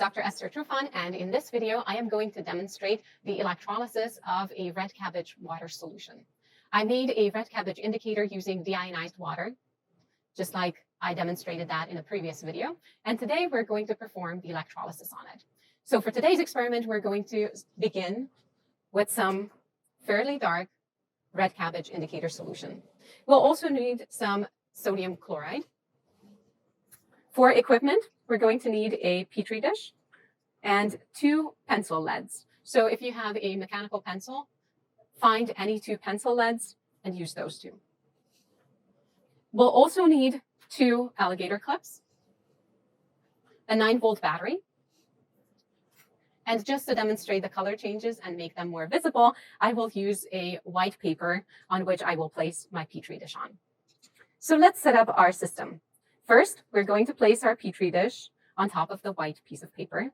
Dr. Esther Trufan, and in this video, I am going to demonstrate the electrolysis of a red cabbage water solution. I made a red cabbage indicator using deionized water, just like I demonstrated that in a previous video. And today we're going to perform the electrolysis on it. So for today's experiment, we're going to begin with some fairly dark red cabbage indicator solution. We'll also need some sodium chloride. For equipment, we're going to need a petri dish and 2 pencil leads. So if you have a mechanical pencil, find any 2 pencil leads and use those 2. We'll also need 2 alligator clips, a 9-volt battery, and just to demonstrate the color changes and make them more visible, I will use a white paper on which I will place my petri dish on. So let's set up our system. First, we're going to place our petri dish on top of the white piece of paper.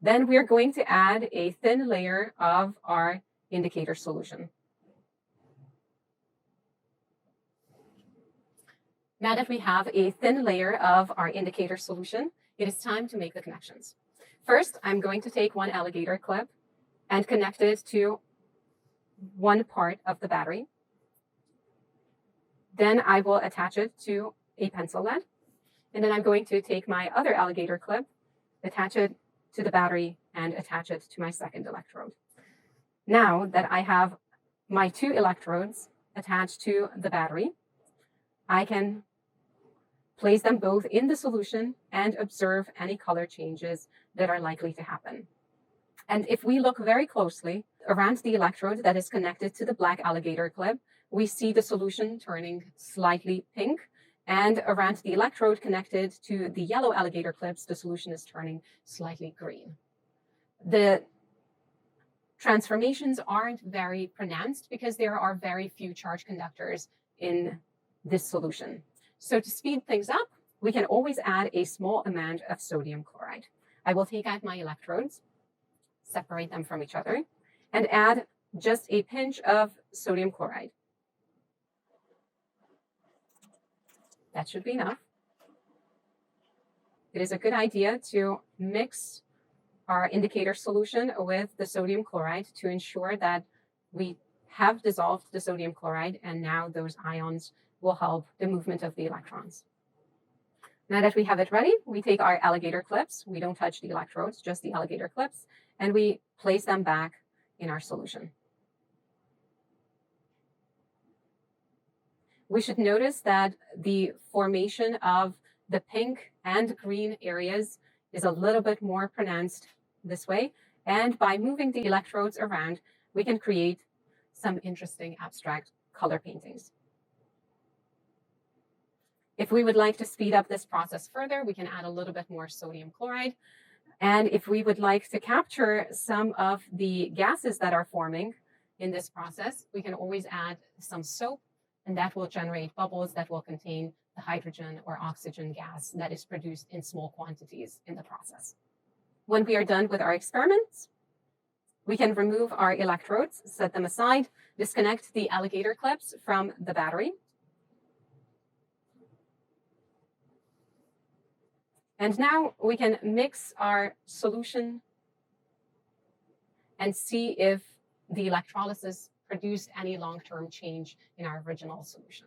Then we're going to add a thin layer of our indicator solution. Now that we have a thin layer of our indicator solution, it is time to make the connections. First, I'm going to take 1 alligator clip and connect it to one part of the battery. Then I will attach it to a pencil lead. And then I'm going to take my other alligator clip, attach it to the battery, and attach it to my second electrode. Now that I have my 2 electrodes attached to the battery, I can place them both in the solution and observe any color changes that are likely to happen. And if we look very closely around the electrode that is connected to the black alligator clip, we see the solution turning slightly pink. And around the electrode connected to the yellow alligator clips, the solution is turning slightly green. The transformations aren't very pronounced because there are very few charge conductors in this solution. So to speed things up, we can always add a small amount of sodium chloride. I will take out my electrodes, separate them from each other, and add just a pinch of sodium chloride. That should be enough. It is a good idea to mix our indicator solution with the sodium chloride to ensure that we have dissolved the sodium chloride, and now those ions will help the movement of the electrons. Now that we have it ready, we take our alligator clips. We don't touch the electrodes, just the alligator clips, and we place them back in our solution. We should notice that the formation of the pink and green areas is a little bit more pronounced this way. And by moving the electrodes around, we can create some interesting abstract color paintings. If we would like to speed up this process further, we can add a little bit more sodium chloride. And if we would like to capture some of the gases that are forming in this process, we can always add some soap, and that will generate bubbles that will contain the hydrogen or oxygen gas that is produced in small quantities in the process. When we are done with our experiments, we can remove our electrodes, set them aside, disconnect the alligator clips from the battery. And now we can mix our solution and see if the electrolysis produced any long-term change in our original solution.